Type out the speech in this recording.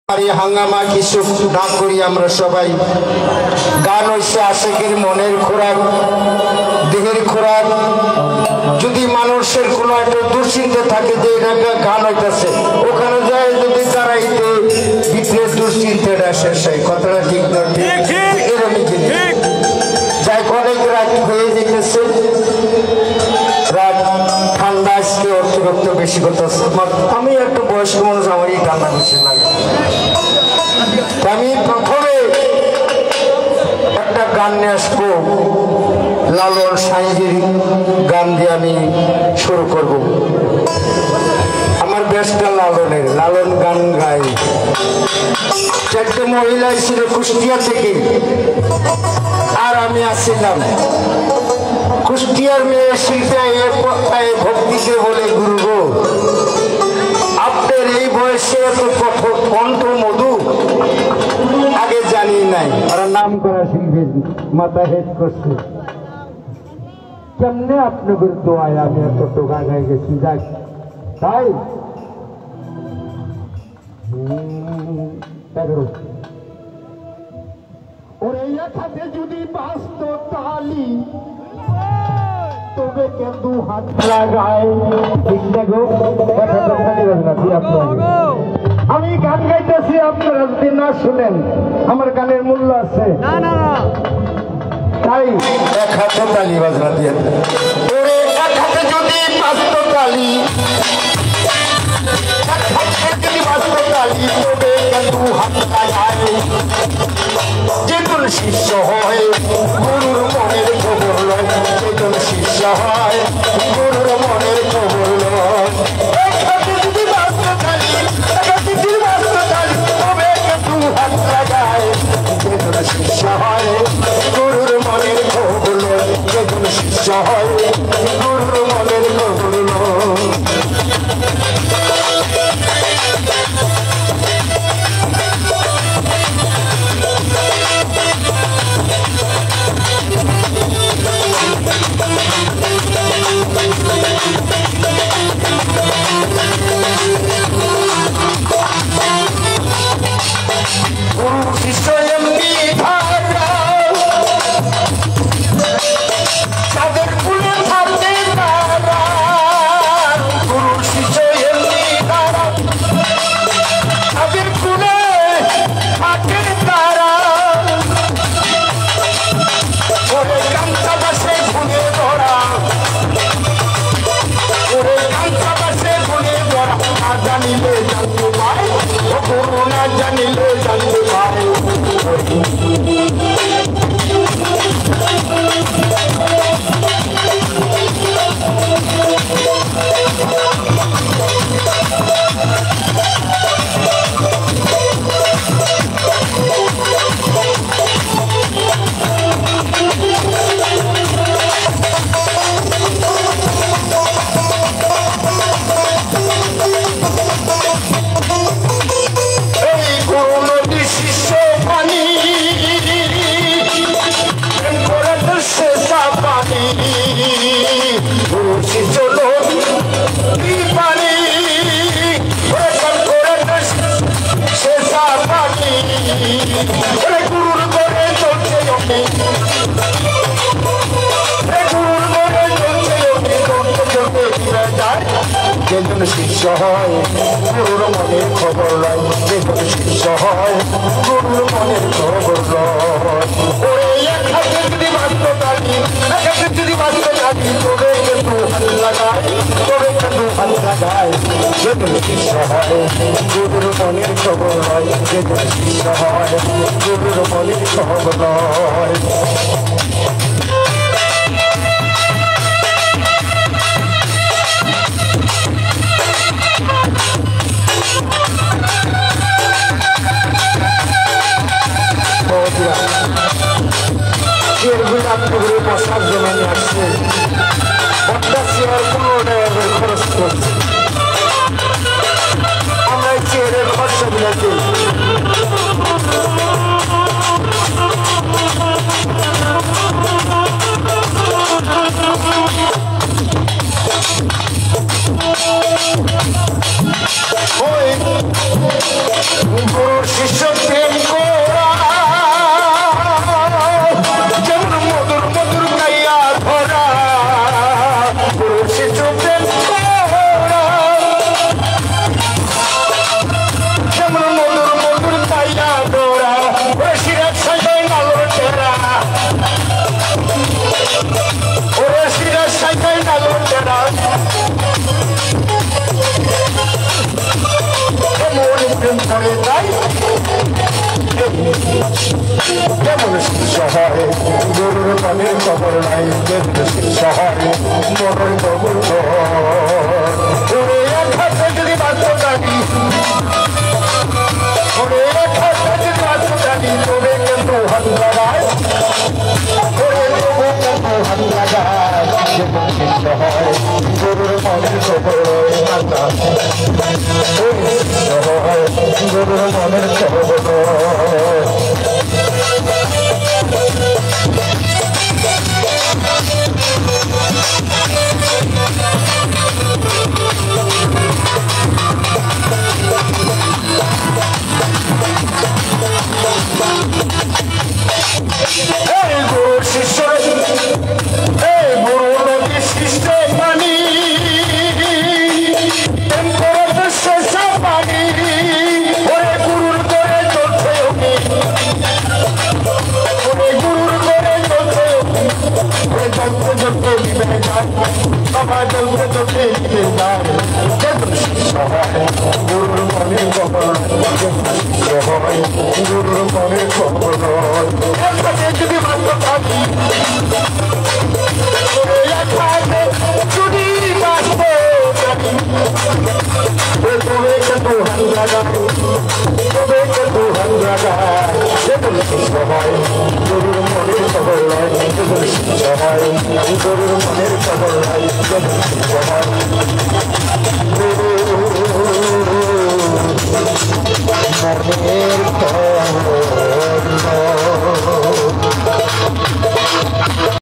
হাঙ্গামা কিছু না করি আমরা সবাই। গান হইছে আশেকের মনের খোরাক, দেহের খোরাক। যদি মানুষের কোনো একটা দুশ্চিন্তা থাকে যে এটা গান হইতেছে, ওখানে যায় যদি তারাইতে ভিতরে দুশ্চিন্তাটা শেষ হয়। কথাটা ঠিক না? এরকমই জিনিস যাই অনেক রাত হয়ে যেতেছে, রাত ঠান্ডা আজকে অতিরিক্ত বেশি করতেছে। আমি একটা বয়স্ক মানুষ, আমারই ঠান্ডা বেশি লাগে। আমি প্রথমে একটা গান নিয়ে আসবো, লালন সাঁইজির গান দিয়ে আমি শুরু করব। আমার বেশটা লালনের, লালন গান গায়। চারটে মহিলা ছিল কুষ্টিয়া থেকে, আর আমি আসছিলাম। কুষ্টিয়ার মেয়ে শিল্পী ভক্তিকে বলে, গুরু গো আপনার এই বয়সে এত কণ্ঠ মধু আগে জানি নাই। ওরা নাম করা শিল্পী মাথা হেড করছে, কেমনে আপনাদের দোয়ায় আমি এত টোকা হয়ে গেছি। যাক তাই ওরে এখানে যদি বাস্ত তালি তবে কেন হাত লাগায়। ঠিক দেখো, আমি গান গাইতেছি, আপনারা যদি না শুনেন আমার গানের মূল্য আছে তাই এক হাতে তালি বাজনা দিয়ে। ওরে এক হাতে যদি বাস্ত তালি, যদি বাস্ত তালি তবে কেন হাত লাগায়। যে কোন শিষ্য হয় গুরুর মনের খবর লয়, যে কোন শিষ্য হয় গুরুর মনের খবর লয়। এক হাতে যদি বাস্ত তালি, এক হাতে যদি বাস্ত তালি তবে কেন হাত লাগায়। যে কোন শিষ্য হয় গুরুর মনের খবর লয়, যে কোন শিষ্য হয় গুরুর মনের খবর লয়। জানিলে জানতে পারে যে কোন শিষ্য হয় গুরুর মনের খবর লয়, যে কোন শিষ্য হয় গুরুর মনের খবর লয়। ওরে এক হাতে যদি বাস্ত তালি, এক হাতে যদি বাস্ত তালি তবে কিন্তু হাত লাগায়, তবে কিন্তু হাত লাগায়। যে কোন শিষ্য হয় গুরুর মনের খবর লয়, যে কোন শিষ্য হয় গুরুর মনের খবর লয়। চেয়ারগুলো বসার জন্য আসছে, একটা চেয়ার 15 টাকা করে খরচ করছে। আমরা চেয়ারের খরচা গুলাতে ওই গুরু শিষ্য প্রেম করা যেমন মধুর মধুর গাইয়া ধরা গুরু শিষ্য প্রেম করা যেমন মধুর মধুর গাইয়া ধরা ওরে সিরাজ সাজাই নালোর টেরা ওরে সিরাজ সাজাই নালোর টেরা প্রেম করে তাই কেমন শহরে গরুর মনের খবর নাই শহরে মনের খবর ওরে এক হাতে যদি বাঁচতে জানি ওরে এক হাতে যদি বাঁচতে জানি তবে কিন্তু হাত লাগায় ওরে তবু কিন্তু হাত লাগায় শহরে গরুর মনের খবর গরুর মনের খবর গুরুর শিষ্য গুরু নদীর শিষ্য পানি পানি ওরে গুরুর করে চলছে ওরে গুরুর করে চলছে ওরে চলতে চলতে দিবে বাবা চলতে চলতে দিবে গুরুর মনের খবর গুরুর মনের খবর যদি মাত্র থাকি যদি বাঁচতে থাকি তবে কিন্তু সবাই গরুর মনের খবর নয় সবাই গরুর মনের খবর নয় সবাই মনের খবর